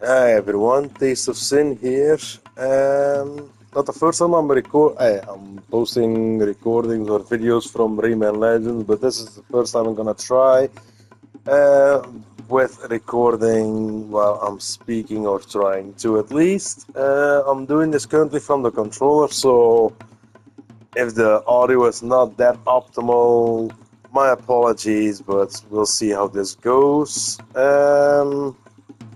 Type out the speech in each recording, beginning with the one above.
Hi everyone, Taste of Sin here. Not the first time I'm posting recordings or videos from Rayman Legends, but this is the first time I'm gonna try uh, with recording while I'm speaking or trying to at least. I'm doing this currently from the controller, so if the audio is not that optimal, my apologies, but we'll see how this goes.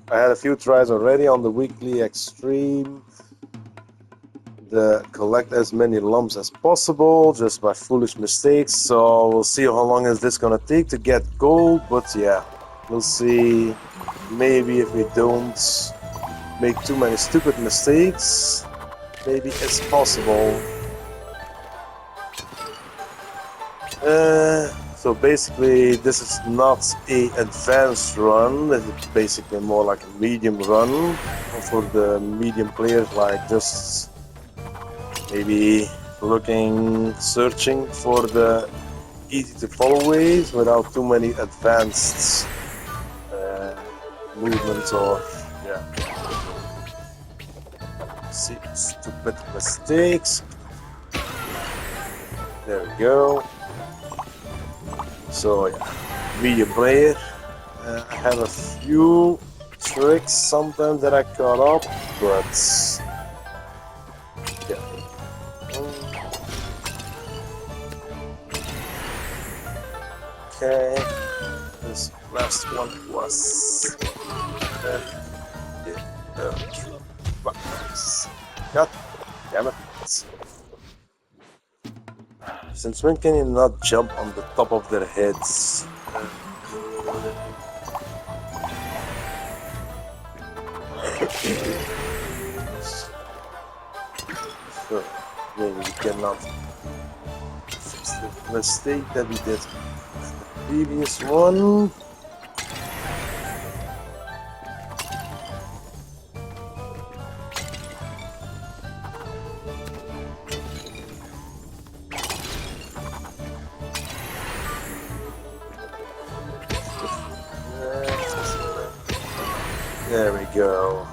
I had a few tries already on the weekly extreme. Collect as many lumps as possible just by foolish mistakes. So we'll see how long is this gonna take to get gold. But yeah, we'll see. Maybe if we don't make too many stupid mistakes, maybe it's possible. So basically, this is not a advanced run. It's basically more like a medium run for the medium players, like just maybe searching for the easy to follow ways without too many advanced movements or yeah. See, stupid mistakes. There we go. So yeah, medium player. I have a few tricks sometimes that I caught up, but yeah. Okay, this last one was God damn it. Since when can you not jump on the top of their heads? So, maybe we cannot fix the mistake that we did the previous one. There we go.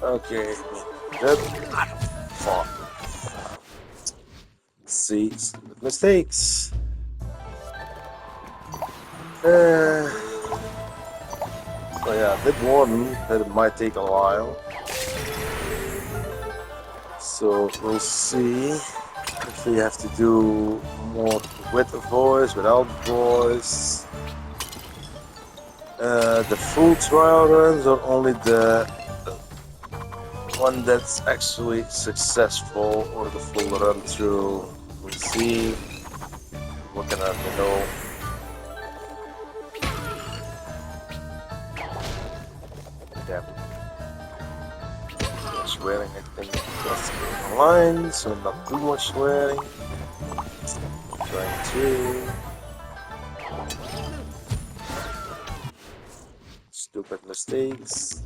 Okay, good. Fuck. See, stupid mistakes. So yeah, I did warn that it might take a while. So we'll see if we have to do more with a voice, without voice. The full trial runs or only the one that's actually successful or the full run through. We'll see. Looking at below. Yeah. Swearing, I think just online, so not too much swearing. Trying to. Stupid mistakes.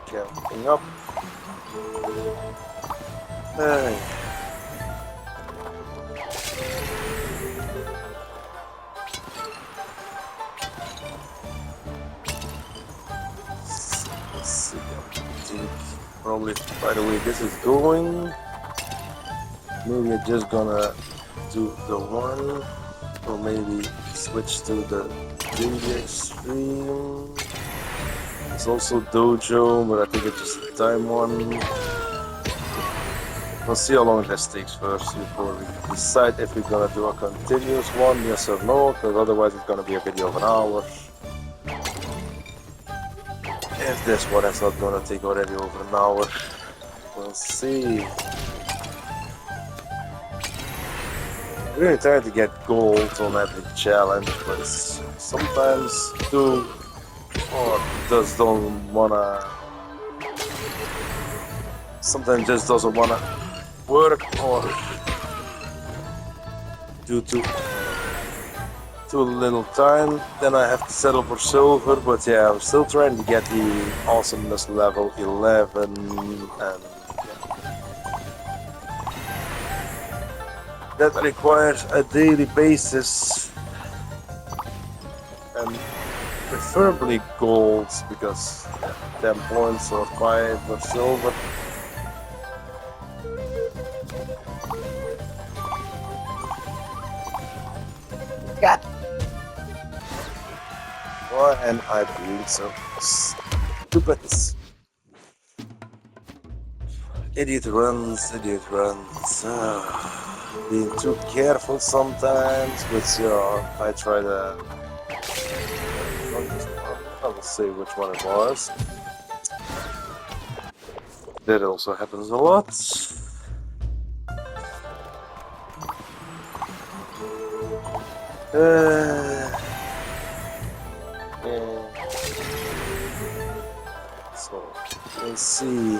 Counting up. Hey. Let's see. I think probably by the way this is going. Maybe I'm just gonna do the one, or maybe switch to the daily extreme. It's also dojo, but I think it's just a time one. We'll see how long this takes first before we decide if we're gonna do a continuous one, yes or no, because otherwise it's gonna be a video of an hour. If this one is not gonna take already over an hour, we'll see. I'm really trying to get gold on every challenge, but it's sometimes too or just don't wanna. Sometimes just doesn't wanna work, or due to too little time. Then I have to settle for silver, but yeah, I'm still trying to get the awesomeness level 11, and yeah. That requires a daily basis, and preferably gold, because yeah, 10 points or 5 or silver. God. Why am I being so stupid? Idiot runs, idiot runs. Being too careful sometimes, but yeah, I try to. I will say which one it was. That also happens a lot. Yeah. So let's see.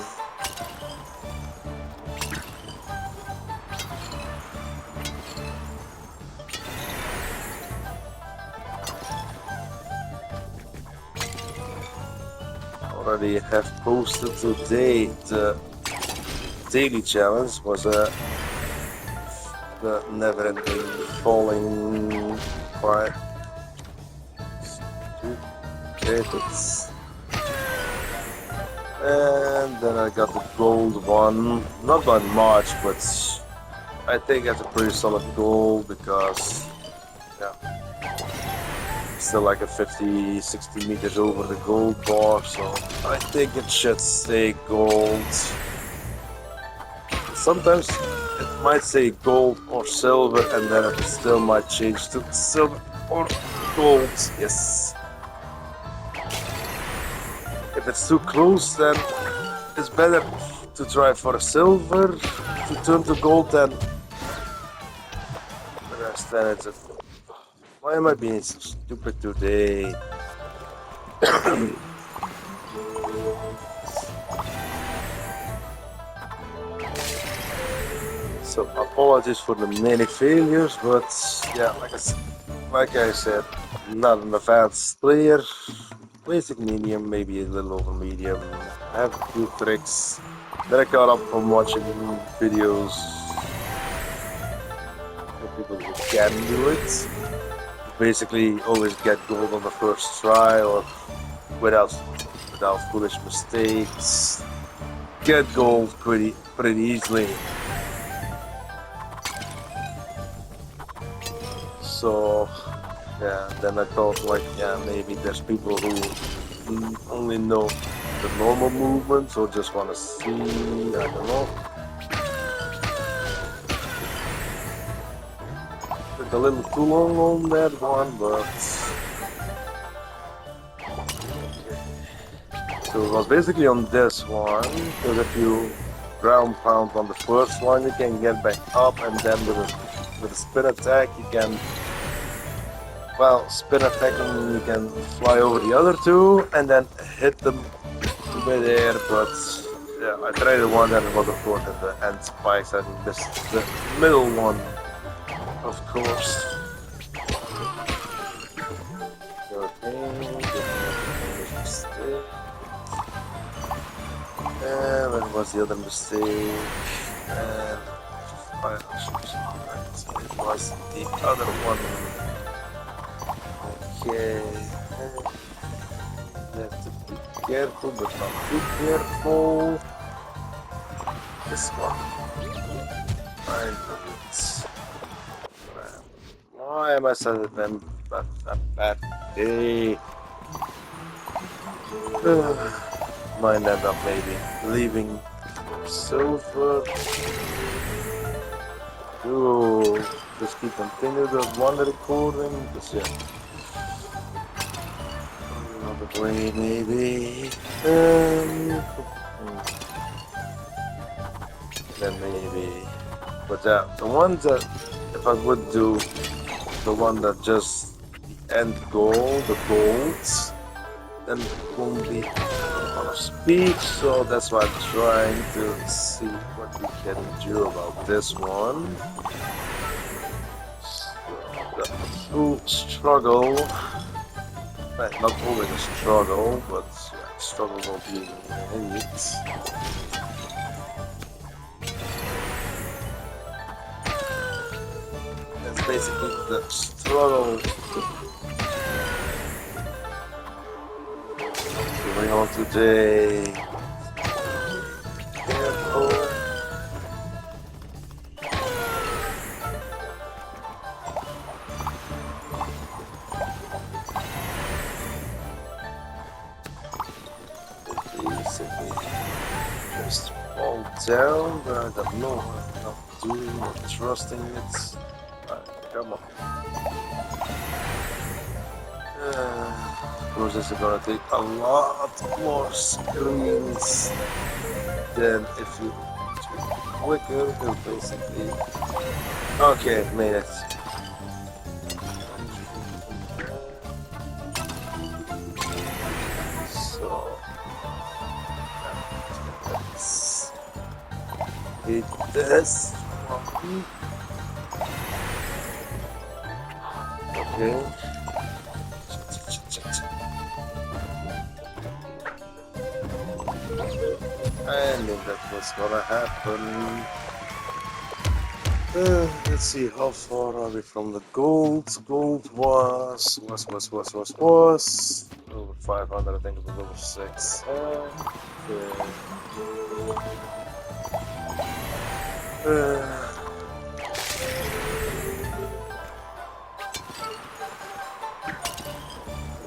Already have posted today the daily challenge was the never-ending falling by 2 credits. And then I got the gold one, not by much, but I think that's a pretty solid goal because, yeah, still like a 50-60 meters over the gold bar, so I think it should stay gold. Sometimes it might say gold or silver, and then it still might change to silver or gold. Yes. If it's too close, then it's better to try for a silver to turn to gold than the rest. Then it's a. Why am I being so stupid today? So apologies for the many failures, but yeah, like I said, not an advanced player. Basic medium, maybe a little over medium. I have a few tricks that I got up from watching videos of people who can do it. Basically, always get gold on the first try, or without foolish mistakes. Get gold pretty easily. So yeah, then I thought like, yeah, maybe there's people who only know the normal movements or just want to see, I don't know. Took a little too long on that one, but so it was basically on this one, because if you ground pound on the first one, you can get back up, and then with a spin attack, you can, well, spin attacking, you can fly over the other two and then hit them midair. But yeah, I tried the one that was of course at the end spikes, and this the middle one, of course. And what was the other mistake? And it was the other one. Okay, you have to be careful, but not too careful. This one. I know it. Why am I such a bad day? Might end up maybe leaving silver. Ooh, just keep continue the one recording. Because yeah. Another way maybe. Then maybe. But yeah, the ones that if I would do the one that just the end goal, the golds, then it won't be a lot of speed, so that's why I'm trying to see what we can do about this one. The true struggle, not always a struggle, but yeah, struggle will be in it. That's basically the struggle. Going on today. Careful. Basically, just fall down, but I don't know what I'm not doing, not trusting it. Come on. Of course, this is gonna take a lot more screens than if you do quicker, you basically. Okay, made it. So let's hit this. Okay. I knew that was gonna happen. Let's see, how far are we from the gold? Gold was over 500. I think it was over 6.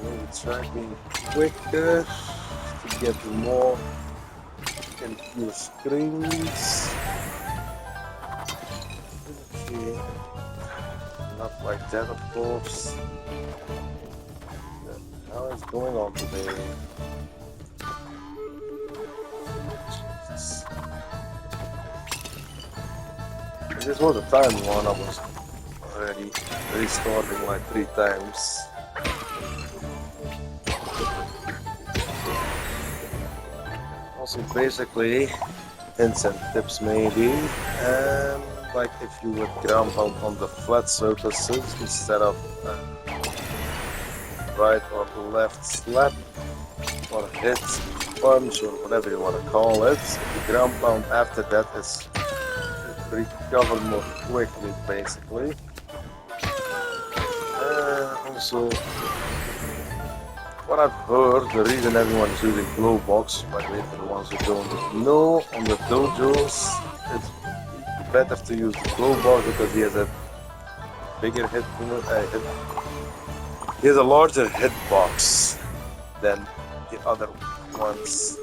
Maybe try being quicker to get more and fewer screens. Okay. Not like that, of course. How is going on today? Jesus. This was a time one. I was already restarting like 3 times. Also, basically, hints and tips maybe. Like if you would ground pound on the flat surfaces instead of right or left slap or hit, punch, or whatever you want to call it. The ground pound after that is recovered more quickly, basically. Also, what I've heard, the reason everyone is using glow box, by the way, for the ones who don't know, on the dojos, it's better to use the glow box because he has a bigger hit. He has a larger hitbox than the other ones.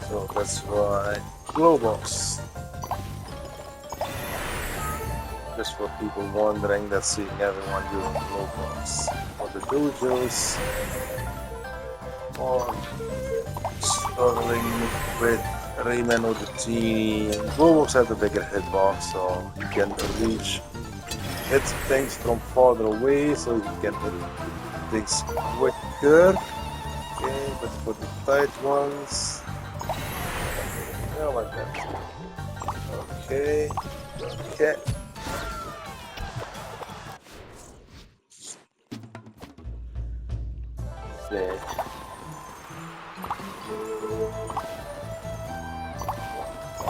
So that's why glow box. Just for people wondering, that's seeing everyone using glow box. For the dojos or struggling with Rayman or the team, glow box has a bigger hitbox, so you can hit things from farther away, so you can hit things quicker. Okay, but for the tight ones, yeah, like that. Okay, okay. Okay.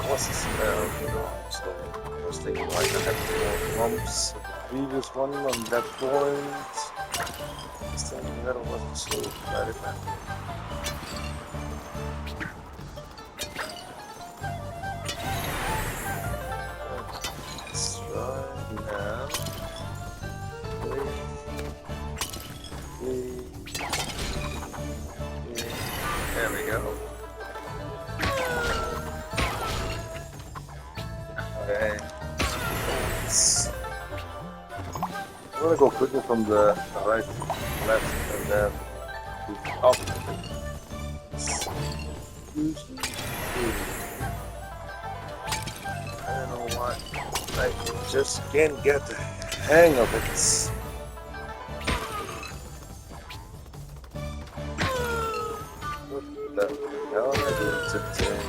What's the smell? So I was thinking like I had more bumps of the previous one on that point. This thing that wasn't so very bad. Let's try now. There we go. Okay. I'm gonna go quickly from the right to left and then up. I don't know why. I just can't get the hang of it. What the hell am I doing today?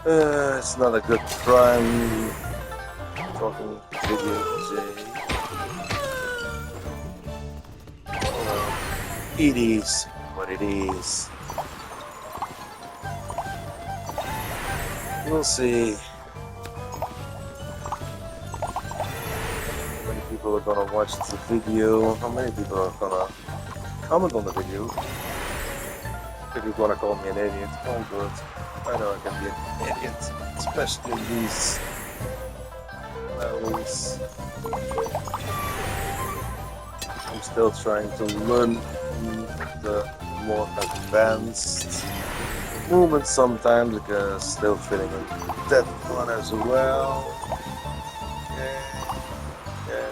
It's not a good prime talking video, Jay. It is what it is. We'll see how many people are gonna watch the video, how many people are gonna comment on the video. If you wanna call me an idiot, all good. I know I can be an idiot, especially in these levels. I'm still trying to learn the more advanced movements sometimes because still feeling that one as well. Okay,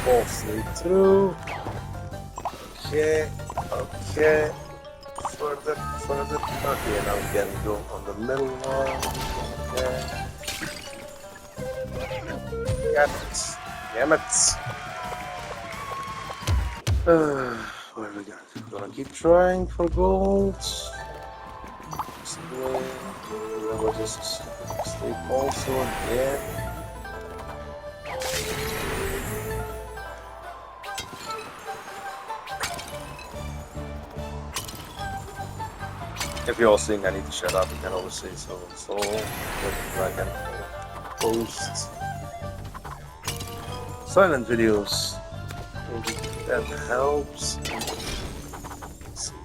fall through. Okay, further. Okay, now we can go on the middle one. Okay. Damn it. What are we gonna do? Gonna keep trying for gold. We'll just stay also again. If you're all saying I need to shut up, you can always say so and so. I can post silent videos. Maybe that helps. Let's see.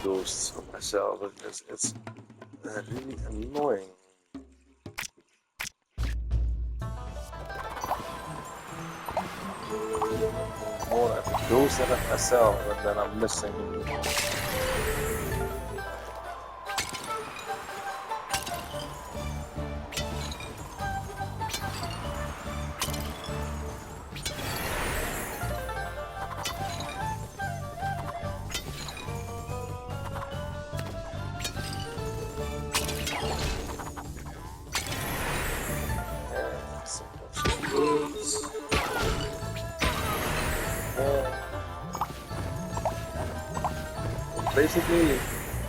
Ghosts of myself, it's really annoying. More at the ghost than at myself, and then I'm missing. Basically,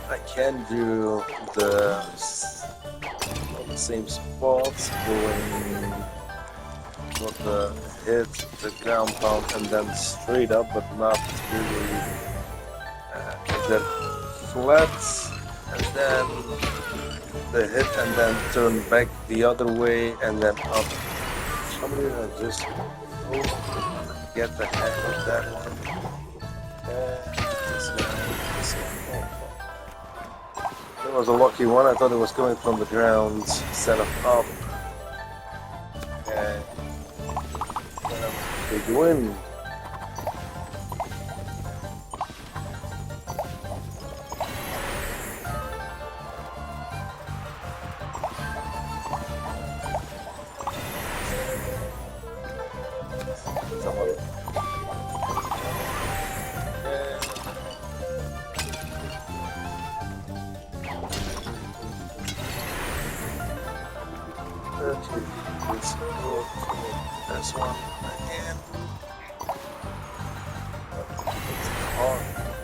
I can do the same spots, going not the hit, the ground pound, and then straight up, but not really. And then flat, and then the hit, and then turn back the other way, and then up. Somebody just get the hang of that one. It was a lucky one. I thought it was coming from the ground instead of up. Okay. Big win. Let's go for this one again.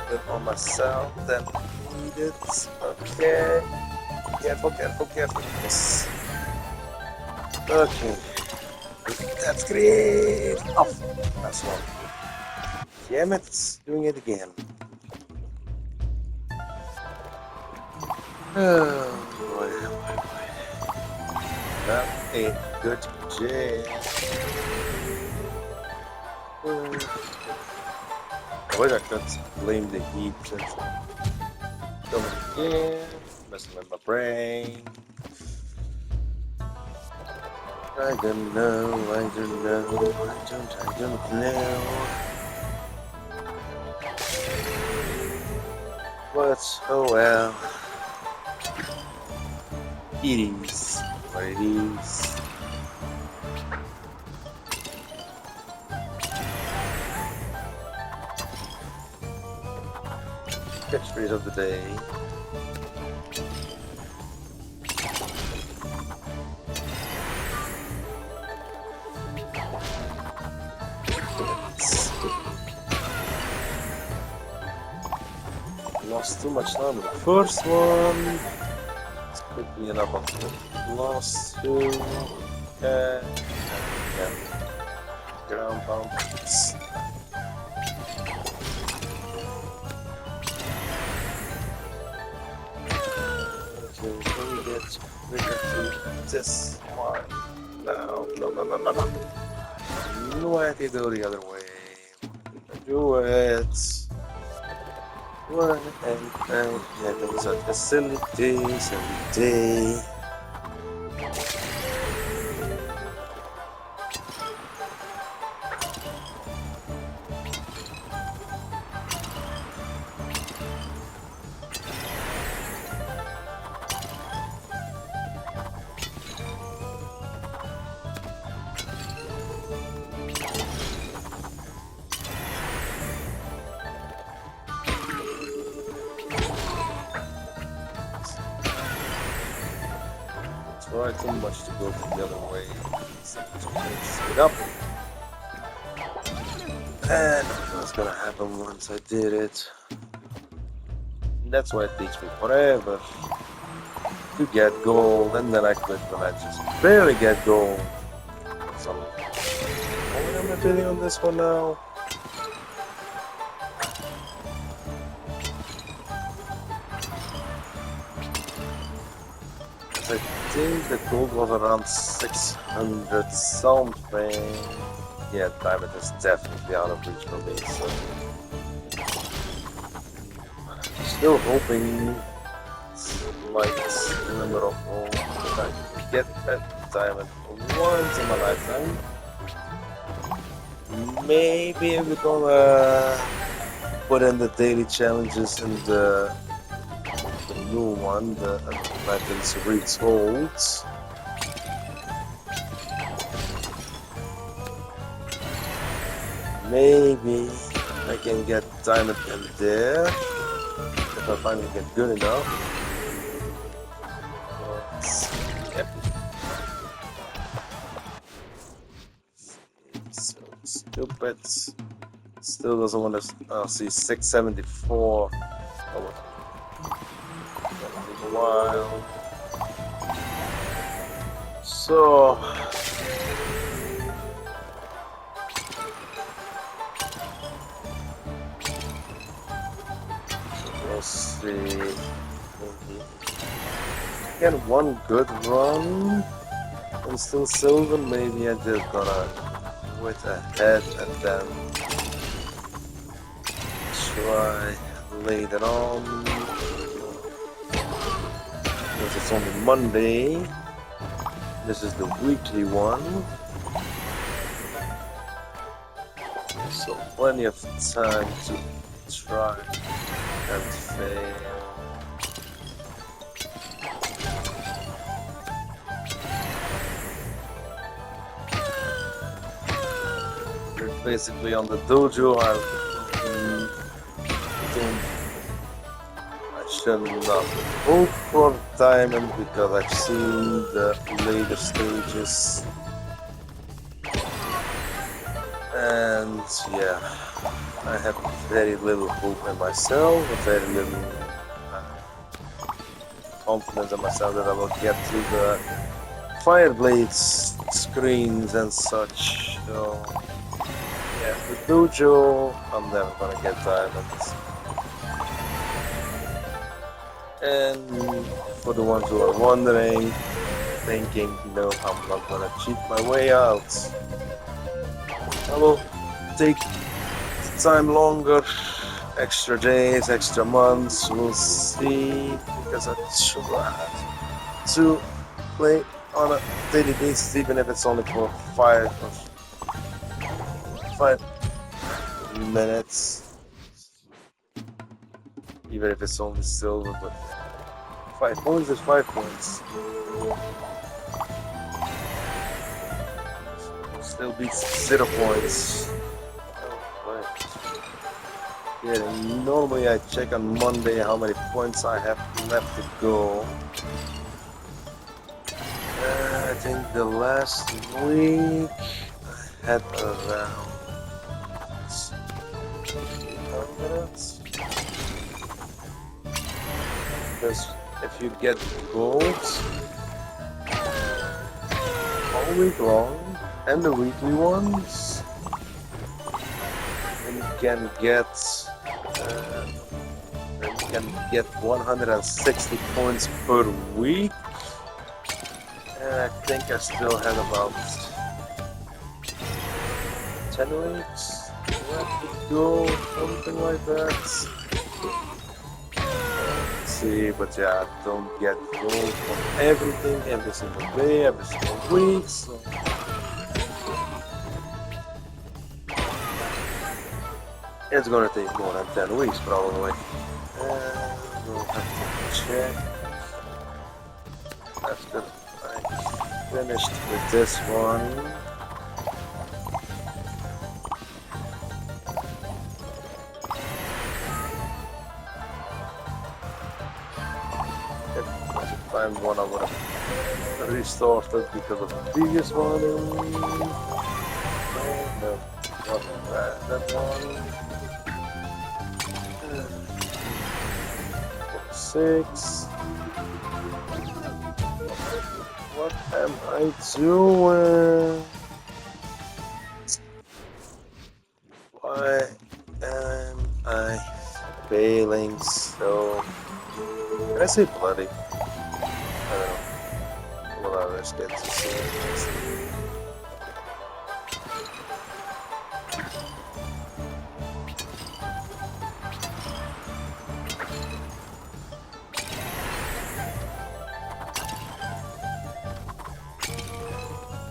Put on myself, then eat it. Okay. Careful. Yes. Okay. That's great. Off. That's one. Damn it. Doing it again. Oh boy. Not a good jam. I wish I could blame the heat since coming again, messing with my brain. I don't know. But oh well. It is what it is. Catchphrase of the day. waste too much time on the first one. It's quickly enough on the last two. Okay. And ground bounds. Okay, can we get rid of this one? No. No, I have to go the other way. Do it. One and having such facilities every day. Try too much to go the other way. Speed up. And what's gonna happen once I did it? And that's why it takes me forever to get gold, and then I quit when I just barely get gold. So, what am I doing on this one now? I think the gold was around 600 something. Yeah, diamond is definitely out of reach for me, so still hoping it's like number of gold that I can get that diamond once in my lifetime. Maybe we're gonna put in the daily challenges and the new one, the Legends Retold. Maybe I can get diamond in there if I finally get good enough. Yep. So stupid. Still doesn't want to see 674. Oh, a while. So we'll see. Get one good run and still silver. Maybe I just gonna quit ahead and then try later on. Because it's only Monday. This is the weekly one. So plenty of time to try and fail. We're basically on the dojo. I should not hope for diamond because I've seen the later stages. And yeah, I have very little hope in myself, very little confidence in myself that I will get through the Fireblades screens and such. So yeah, the dojo, I'm never gonna get diamonds. And for the ones who are wondering, thinking, no, I'm not gonna cheat my way out. I will take the time longer, extra days, extra months, we'll see, because I should have to play on a daily basis, even if it's only for 5 minutes. Even if it's only silver, but 5 points is 5 points. Still beats 0 points. Yeah, normally I check on Monday how many points I have left to go. I think the last week I had around 300. Because if you get gold all week long and the weekly ones, then you can get 160 points per week. And I think I still had about 10 weeks left to go, something like that. Let's see, but yeah, I don't get gold from everything every single day, every single week. So it's gonna take more than 10 weeks probably. We'll have to check after I finished with this one. If it was a timed one, I would have restarted because of the previous one. No, not that one. 6. What am I doing? Why am I failing so? Can I say bloody? I don't know. Well, I risk it to see it.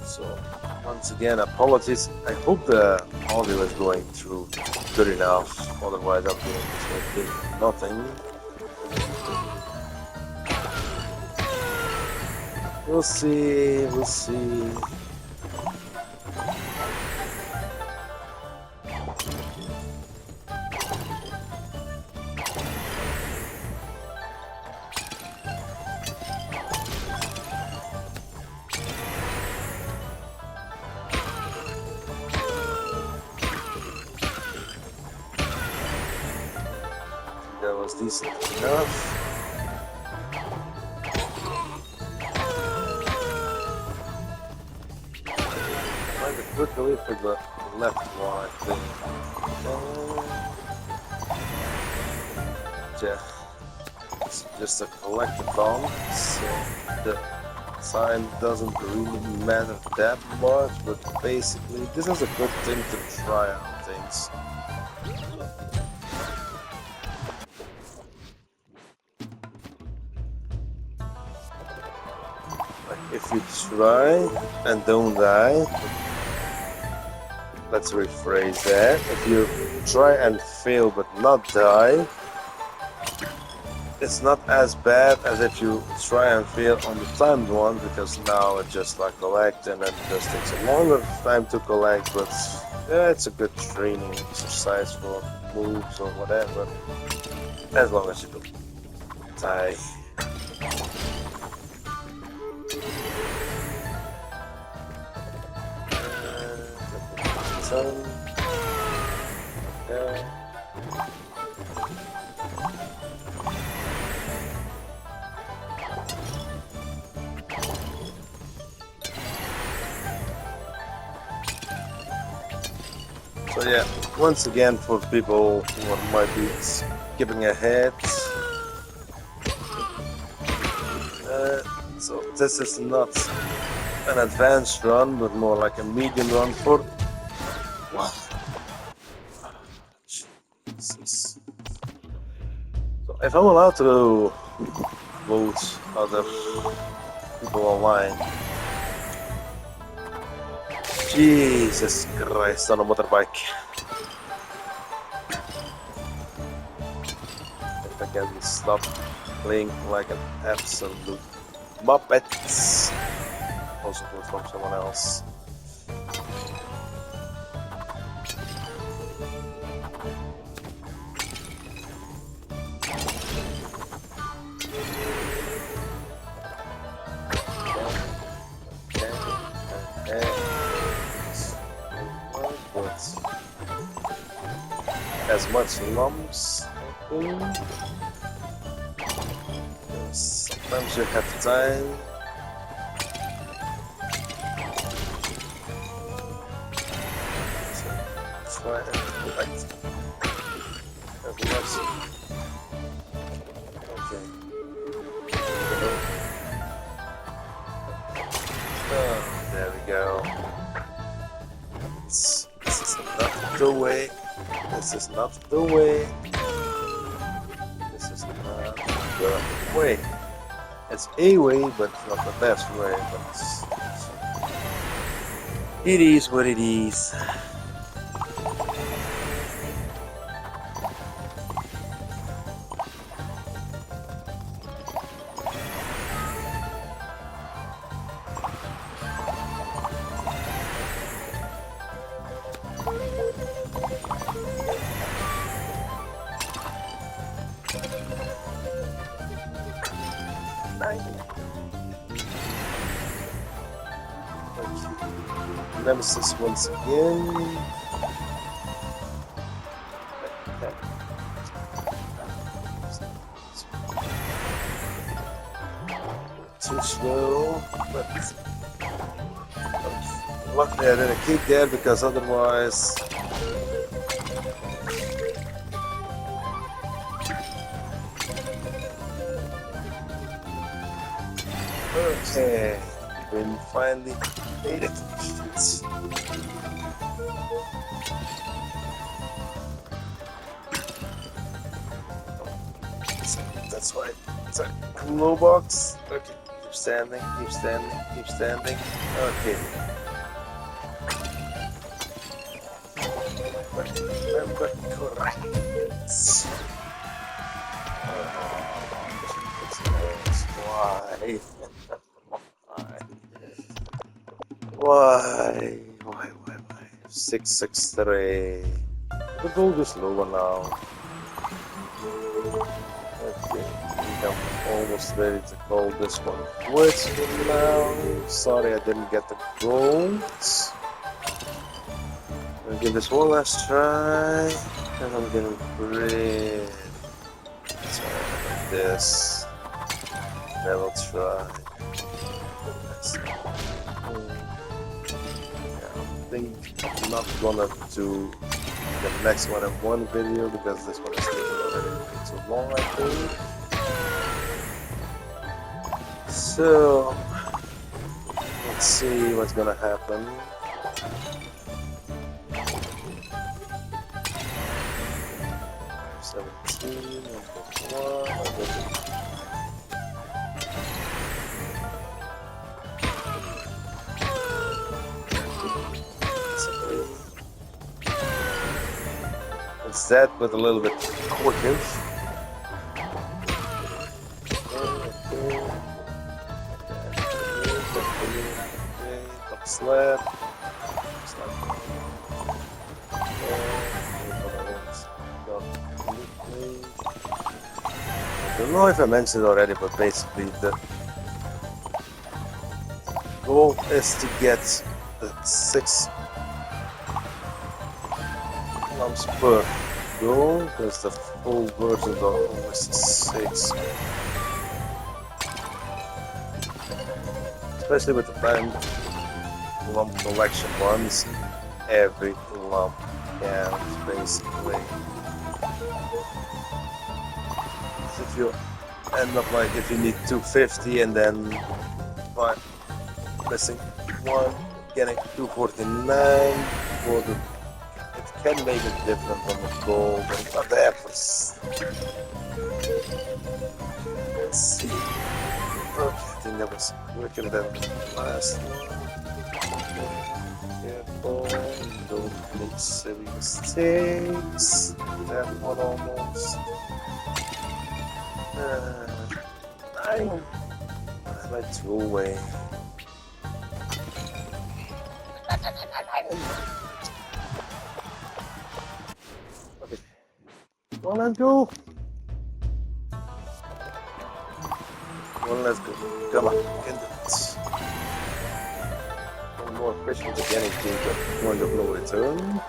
So, once again, apologies. I hope the audio is going through good enough. Otherwise, I'm doing this nothing. We'll see. We'll see. That was decent enough. Find a quick relief for the left one, I think. Yeah, it's just a collectathon, so the time doesn't really matter that much, but basically this is a good thing to try out things. If you try and don't die, let's rephrase that. If you try and fail but not die, it's not as bad as if you try and fail on the timed one, because now it just like collect and then it just takes a longer time to collect, but yeah, it's a good training exercise for moves or whatever, as long as you don't die. So yeah, once again, for people who might be skipping ahead, so this is not an advanced run, but more like a medium run for what? Jesus. So if I'm allowed to vote other people online, Jesus Christ, on a motorbike. If I can stop playing like an absolute muppet. Also vote from someone else. As much lumps, I think. Sometimes you have time. So try and right. Okay. Oh, there we go. This is not the way. This is not the way. This is not the way. It's a way, but it's not the best way. But it is what it is. Nemesis once again. Too slow, but luckily I didn't keep there because otherwise. Okay, we finally made it. That's why it's a glow box. Okay, keep standing, keep standing, keep standing. Okay. Remember correct. Why? Why? 663. The gold is lower now. Okay, I think I'm almost ready to call this one quits for now. Sorry I didn't get the gold. I'm gonna give this one last try. And I'm gonna break. Like this. Then we'll try. I think I'm not gonna do the next one in one video because this one is taking already way too long, I think. So let's see what's gonna happen. It's that, but a little bit quicker. Slab. I don't know if I mentioned it already, but basically the goal is to get the 6 lamps per go, because the full version are always 6. Especially with the band lump collection ones, every lump counts basically. So if you end up like if you need 250 and then missing one, getting 249 for the, it can make a difference on the goal, but not the efforts. Let's see. Okay, I think that was quicker than the last one. Careful, don't make silly mistakes. That one almost. 9. I like 2 away. Okay. Well, let's go. Well, let's go. Come on, get it. One more question to get into the wonderful return.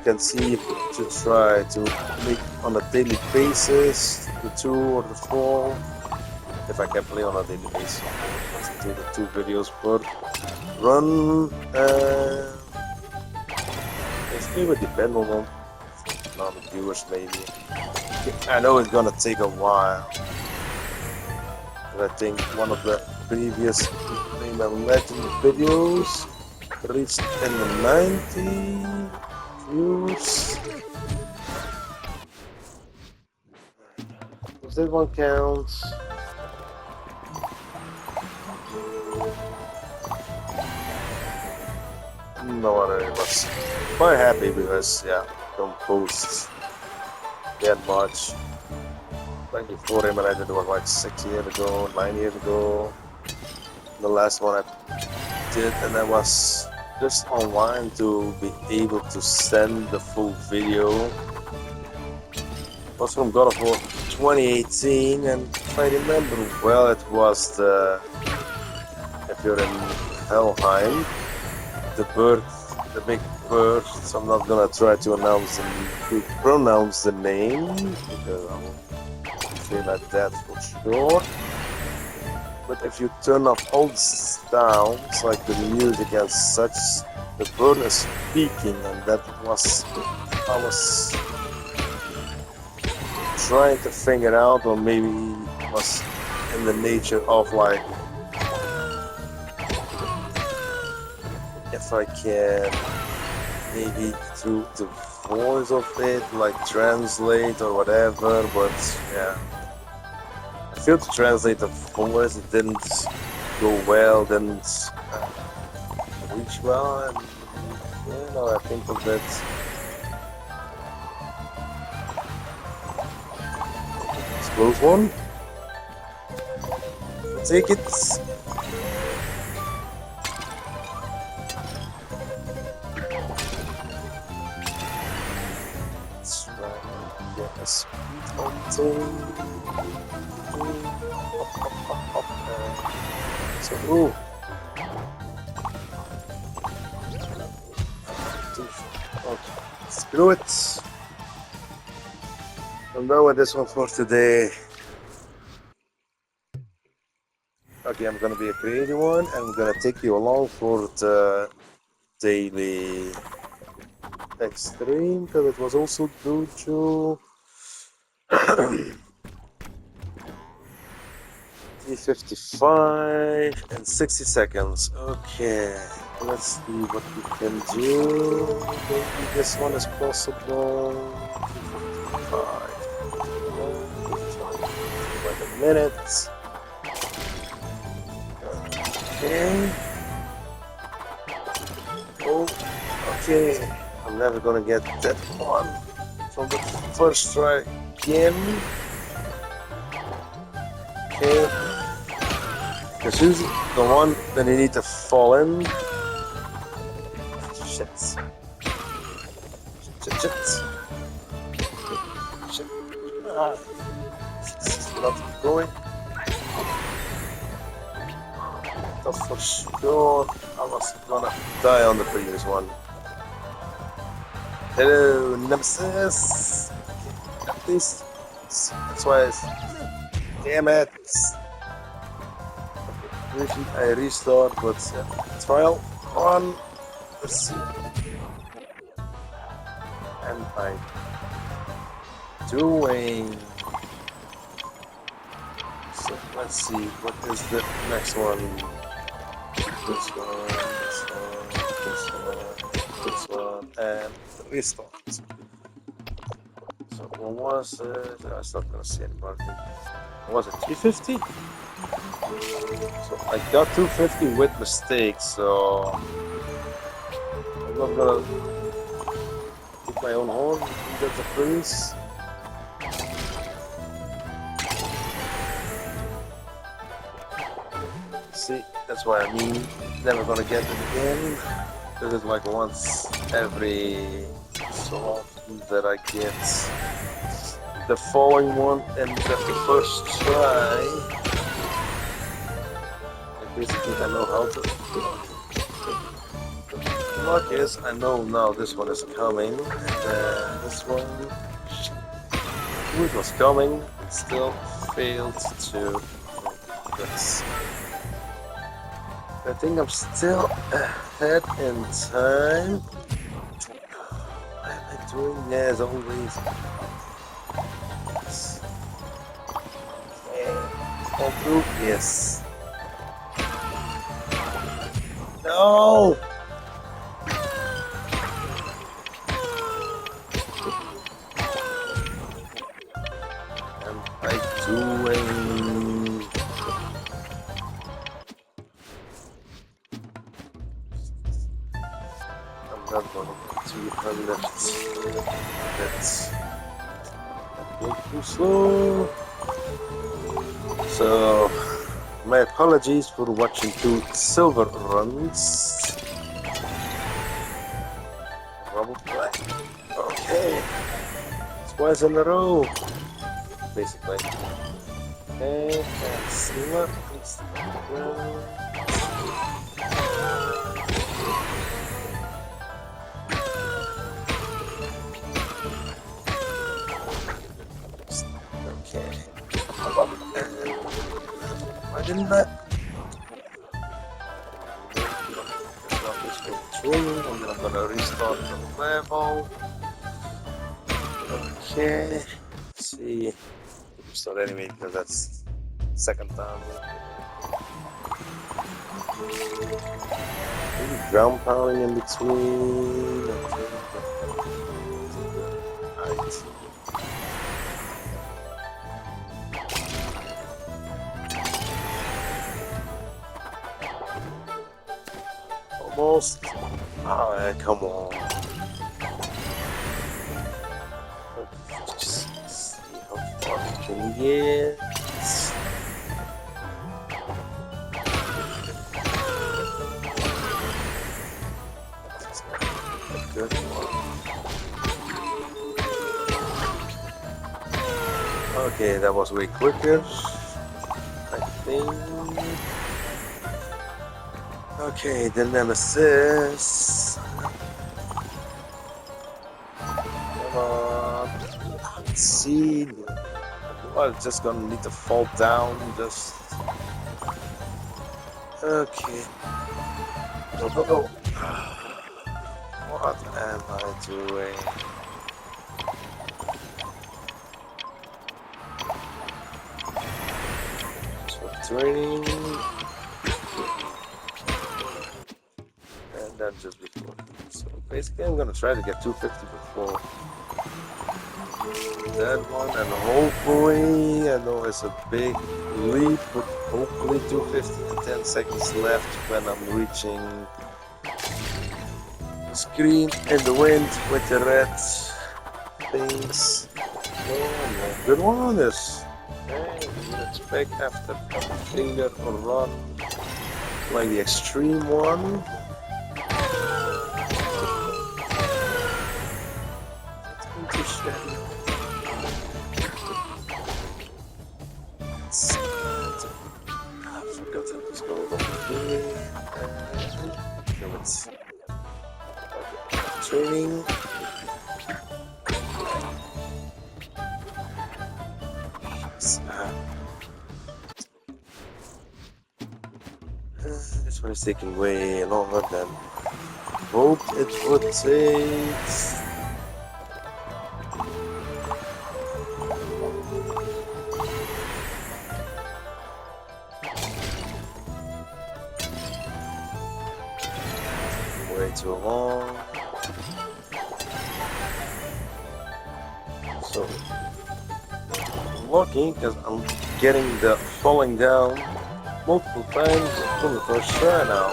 can see to try to make on a daily basis the 2 or the 4. If I can play on a daily basis, let's do the 2 videos per run. It would depend on the viewers maybe. I know it's gonna take a while. But I think one of the previous Rayman Legends videos reached in the 90 views. Does that one count? No, I was quite happy because don't post that much. Like before Rayman Legends was like 6 years ago, 9 years ago. The last one I did, and I was just online to be able to send the full video. It was from God of War 2018, and if I remember well, it was if you're in Helheim, the big bird. So I'm not gonna try to pronounce the name because I won't say like that for sure. But if you turn off all the sounds, like the music and such, the bird is speaking, and that was I was trying to figure out, or maybe it was in the nature of like, if I can maybe through the voice of it, like translate or whatever, but yeah. I failed to translate the voice, it didn't go well, didn't reach well, and I think of that. It's a close one. Take it. Let's try and get a speed hunting. So, ooh. Okay, screw it. I'm done with this one for today. Okay, I'm gonna be a crazy one, and I'm gonna take you along for the daily extreme, because it was also Dojo. 3:55 and 60 seconds. Okay, let's see what we can do. Maybe this one is possible. 3:55. Wait a minute. Okay. Oh, okay. I'm never gonna get that one from the first try again. Okay. This is the one that you need to fall in. Shit. Shit. It's not going. That's for sure. I was gonna die on the previous one. Hello, Nemesis. At least that's why it's... Damn it. I restart, but trial on. Let's see. And I'm doing. So let's see, what is the next one? This one, and restart. So what was it? I was not gonna see any marking. Was it 350? So I got 250 with mistakes, so I'm not gonna take my own horn and get the prince. See, that's what I mean. Never gonna get it again. This is like once every so often that I get the following one and the first try. Basically, I know how to luck is, I know now this one is coming, and this one, it was coming, but still failed to this. I think I'm still ahead in time. What am I doing? Yeah, as always. Yes. Okay. Fall through? Yes. No! Am I doing? I'm not going to 200. That's way too slow. So, my apologies for watching 2 silver runs. Probably. Okay. Twice in a row. Basically. Okay, that's left. Okay. Why didn't I? And then I'm gonna restart the level. Okay. Let's see. Restart anyway because that's second time. Maybe ground pounding in between. Right. Almost. Ah, come on. Just see how far we can get. Good one. Okay, that was way quicker, I think. Okay, the nemesis. Come on. Let's see. I'm just gonna need to fall down. Just. Okay. Go, go, go. What am I doing? So training. And then just before. So basically I'm gonna try to get 250 before that one, and hopefully, I know it's a big leap, but hopefully 250 and 10 seconds left when I'm reaching the screen in the wind with the red things. Oh, good one is. Okay, you would expect after a finger or run like the extreme one. I forgot that was going over here. No, it's training. This one is taking way longer than I hoped it would take. Way too long. So I'm lucky because I'm getting the falling down multiple times from the first try now.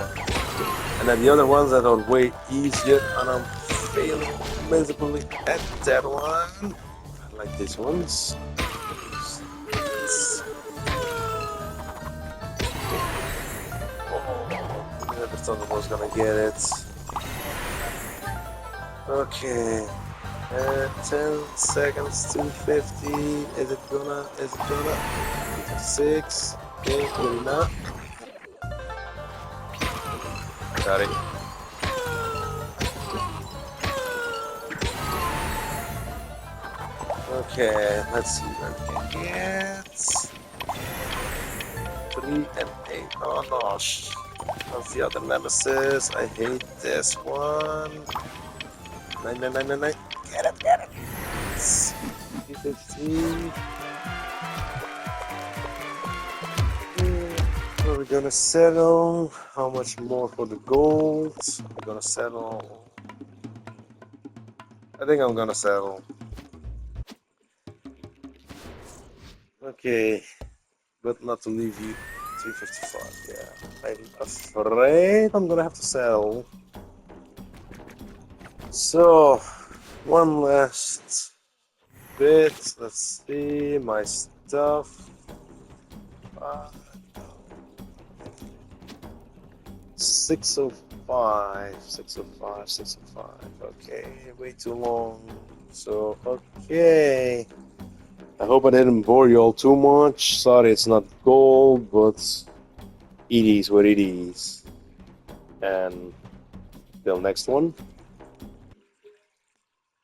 And then the other ones that are way easier, and I'm failing miserably at that one. I like these ones. I never thought I was gonna get it. Okay. 10 seconds, 250. Is it gonna? 6. Okay, good enough. Got it. Okay, let's see what we can get. 3 and 8. Oh no, that's the other nemesis. I hate this one. 9, 9, 9, 9, 9. Get it, get it. 350. We're gonna settle. How much more for the gold? We're gonna settle. I think I'm gonna settle. Okay, but not to leave you. 355. Yeah, I'm afraid I'm gonna have to settle. So, one last bit. Let's see my stuff. Uh, 605, 605, 605. Okay, way too long. So, okay. I hope I didn't bore you all too much. Sorry it's not gold, but it is what it is. And till next one.